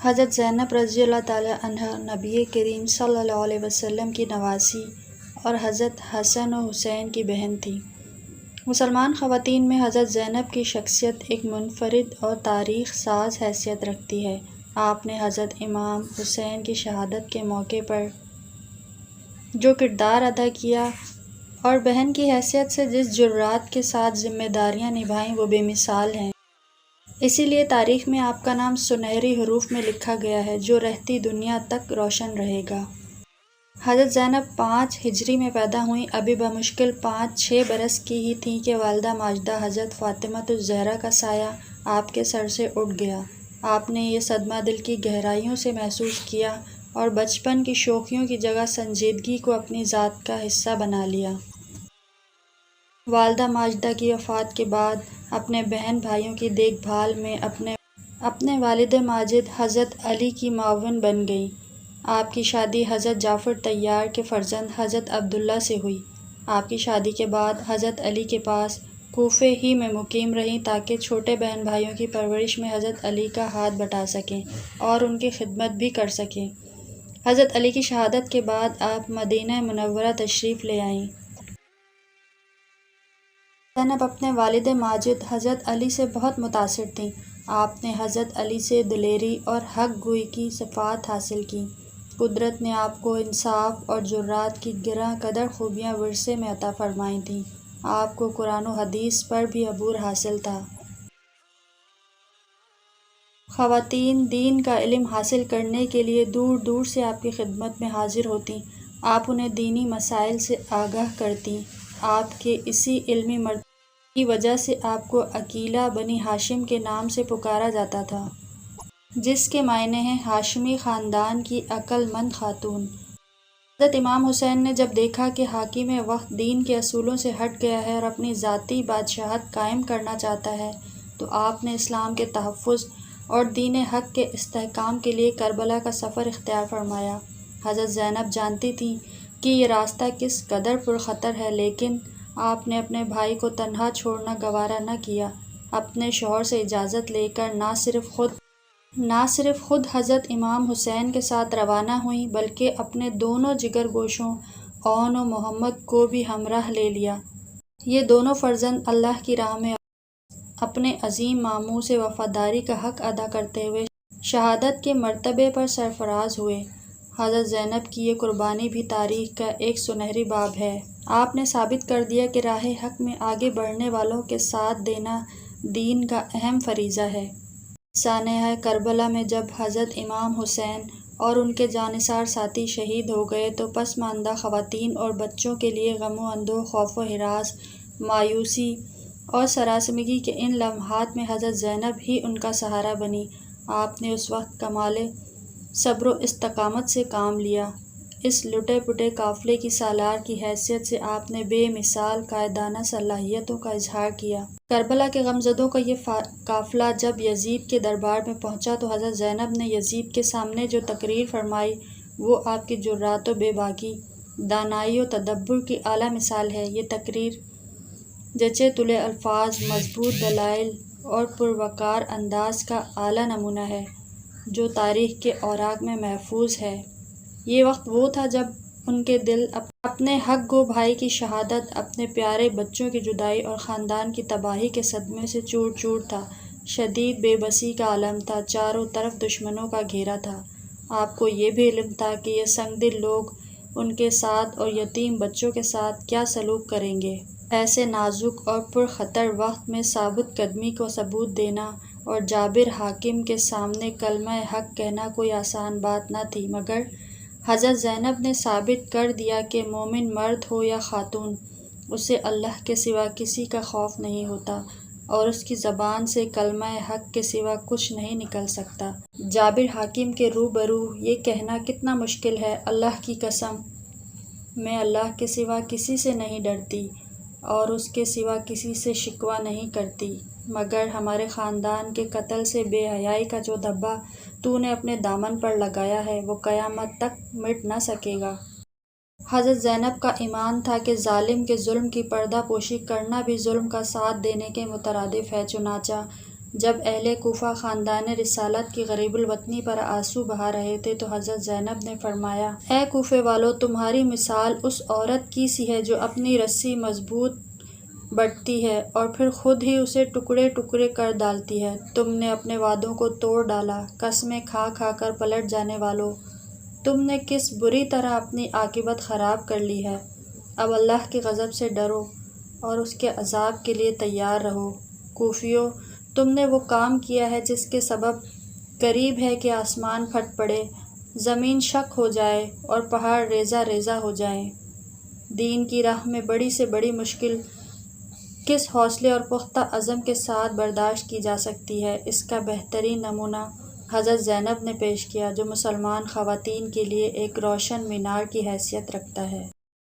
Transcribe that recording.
حضرت زینب رضی اللہ تعالی عنہ نبی کریم صلی اللہ علیہ وسلم کی نواسی اور حضرت حسن و حسین کی بہن تھی۔ مسلمان خواتین میں حضرت زینب کی شخصیت ایک منفرد اور تاریخ ساز حیثیت رکھتی ہے۔ آپ نے حضرت امام حسین کی شہادت کے موقع پر جو کردار ادا کیا اور بہن کی حیثیت سے جس جرات کے ساتھ ذمہ داریاں نبھائیں وہ بے مثال ہیں۔ اسی لیے تاریخ میں آپ کا نام سنہری حروف میں لکھا گیا ہے جو رہتی دنیا تک روشن رہے گا۔ حضرت زینب 5 ہجری میں پیدا ہوئیں۔ ابھی بمشکل 5-6 برس کی ہی تھیں کہ والدہ ماجدہ حضرت فاطمۃ الزہرا کا سایہ آپ کے سر سے اٹھ گیا۔ آپ نے یہ صدمہ دل کی گہرائیوں سے محسوس کیا اور بچپن کی شوخیوں کی جگہ سنجیدگی کو اپنی ذات کا حصہ بنا لیا۔ والدہ ماجدہ کی وفات کے بعد اپنے بہن بھائیوں کی دیکھ بھال میں اپنے والد ماجد حضرت علی کی معاون بن گئیں۔ آپ کی شادی حضرت جعفر طیار کے فرزند حضرت عبداللہ سے ہوئی۔ آپ کی شادی کے بعد حضرت علی کے پاس کوفے ہی میں مقیم رہیں تاکہ چھوٹے بہن بھائیوں کی پرورش میں حضرت علی کا ہاتھ بٹا سکیں اور ان کی خدمت بھی کر سکیں۔ حضرت علی کی شہادت کے بعد آپ مدینہ منورہ تشریف لے آئیں۔ زینب اپنے والد ماجد حضرت علی سے بہت متاثر تھیں۔ آپ نے حضرت علی سے دلیری اور حق گوئی کی صفات حاصل کیں۔ قدرت نے آپ کو انصاف اور جرات کی گراں قدر خوبیاں ورثے میں عطا فرمائی تھیں۔ آپ کو قرآن و حدیث پر بھی عبور حاصل تھا۔ خواتین دین کا علم حاصل کرنے کے لیے دور دور سے آپ کی خدمت میں حاضر ہوتیں۔ آپ انہیں دینی مسائل سے آگاہ کرتیں۔ آپ کے اسی علمی مرتبے کی وجہ سے آپ کو عقیلہ بنی ہاشم کے نام سے پکارا جاتا تھا، جس کے معنی ہیں ہاشمی خاندان کی عقل مند خاتون۔ حضرت امام حسین نے جب دیکھا کہ حاکم وقت دین کے اصولوں سے ہٹ گیا ہے اور اپنی ذاتی بادشاہت قائم کرنا چاہتا ہے تو آپ نے اسلام کے تحفظ اور دین حق کے استحکام کے لیے کربلا کا سفر اختیار فرمایا۔ حضرت زینب جانتی تھیں کہ یہ راستہ کس قدر پرخطر ہے، لیکن آپ نے اپنے بھائی کو تنہا چھوڑنا گوارا نہ کیا۔ اپنے شوہر سے اجازت لے کر نہ صرف خود حضرت امام حسین کے ساتھ روانہ ہوئیں بلکہ اپنے دونوں جگر گوشوں اون و محمد کو بھی ہمراہ لے لیا۔ یہ دونوں فرزند اللہ کی راہ میں اپنے عظیم ماموں سے وفاداری کا حق ادا کرتے ہوئے شہادت کے مرتبے پر سرفراز ہوئے۔ حضرت زینب کی یہ قربانی بھی تاریخ کا ایک سنہری باب ہے۔ آپ نے ثابت کر دیا کہ راہ حق میں آگے بڑھنے والوں کے ساتھ دینا دین کا اہم فریضہ ہے۔ سانحہ کربلا میں جب حضرت امام حسین اور ان کے جانثار ساتھی شہید ہو گئے تو پسماندہ خواتین اور بچوں کے لیے غم و اندوہ، خوف و ہراس، مایوسی اور سراسیمگی کے ان لمحات میں حضرت زینب ہی ان کا سہارا بنی۔ آپ نے اس وقت کمال صبر و استقامت سے کام لیا۔ اس لٹے پٹے قافلے کی سالار کی حیثیت سے آپ نے بے مثال قائدانہ صلاحیتوں کا اظہار کیا۔ کربلا کے غمزدوں کا یہ قافلہ جب یزید کے دربار میں پہنچا تو حضرت زینب نے یزید کے سامنے جو تقریر فرمائی وہ آپ کی جرات و بے باکی، دانائی و تدبر کی اعلیٰ مثال ہے۔ یہ تقریر جچے تلے الفاظ، مضبوط دلائل اور پروقار انداز کا اعلیٰ نمونہ ہے جو تاریخ کے اوراق میں محفوظ ہے۔ یہ وقت وہ تھا جب ان کے دل اپنے حق گو بھائی کی شہادت، اپنے پیارے بچوں کی جدائی اور خاندان کی تباہی کے صدمے سے چور چور تھا۔ شدید بے بسی کا عالم تھا، چاروں طرف دشمنوں کا گھیرا تھا۔ آپ کو یہ بھی علم تھا کہ یہ سنگ دل لوگ ان کے ساتھ اور یتیم بچوں کے ساتھ کیا سلوک کریں گے۔ ایسے نازک اور پرخطر وقت میں ثابت قدمی کو ثبوت دینا اور جابر حاکم کے سامنے کلمہ حق کہنا کوئی آسان بات نہ تھی، مگر حضرت زینب نے ثابت کر دیا کہ مومن مرد ہو یا خاتون، اسے اللہ کے سوا کسی کا خوف نہیں ہوتا اور اس کی زبان سے کلمہ حق کے سوا کچھ نہیں نکل سکتا۔ جابر حاکم کے روبرو یہ کہنا کتنا مشکل ہے، اللہ کی قسم، میں اللہ کے سوا کسی سے نہیں ڈرتی اور اس کے سوا کسی سے شکوہ نہیں کرتی، مگر ہمارے خاندان کے قتل سے بے حیائی کا جو دھبا تو نے اپنے دامن پر لگایا ہے وہ قیامت تک مٹ نہ سکے گا۔ حضرت زینب کا ایمان تھا کہ ظالم کے ظلم کی پردہ پوشی کرنا بھی ظلم کا ساتھ دینے کے مترادف ہے، چنانچہ جب اہل کوفہ خاندان رسالت کی غریب الوطنی پر آنسو بہا رہے تھے تو حضرت زینب نے فرمایا، اے کوفے والو، تمہاری مثال اس عورت کی سی ہے جو اپنی رسی مضبوط بٹتی ہے اور پھر خود ہی اسے ٹکڑے ٹکڑے کر ڈالتی ہے۔ تم نے اپنے وعدوں کو توڑ ڈالا، قسمیں کھا کھا کر پلٹ جانے والو، تم نے کس بری طرح اپنی عاقبت خراب کر لی ہے۔ اب اللہ کے غضب سے ڈرو اور اس کے عذاب کے لیے تیار رہو۔ کوفیوں، تم نے وہ کام کیا ہے جس کے سبب قریب ہے کہ آسمان پھٹ پڑے، زمین شق ہو جائے اور پہاڑ ریزہ ریزہ ہو جائیں۔ دین کی راہ میں بڑی سے بڑی مشکل کس حوصلے اور پختہ عزم کے ساتھ برداشت کی جا سکتی ہے، اس کا بہترین نمونہ حضرت زینب نے پیش کیا، جو مسلمان خواتین کے لیے ایک روشن مینار کی حیثیت رکھتا ہے۔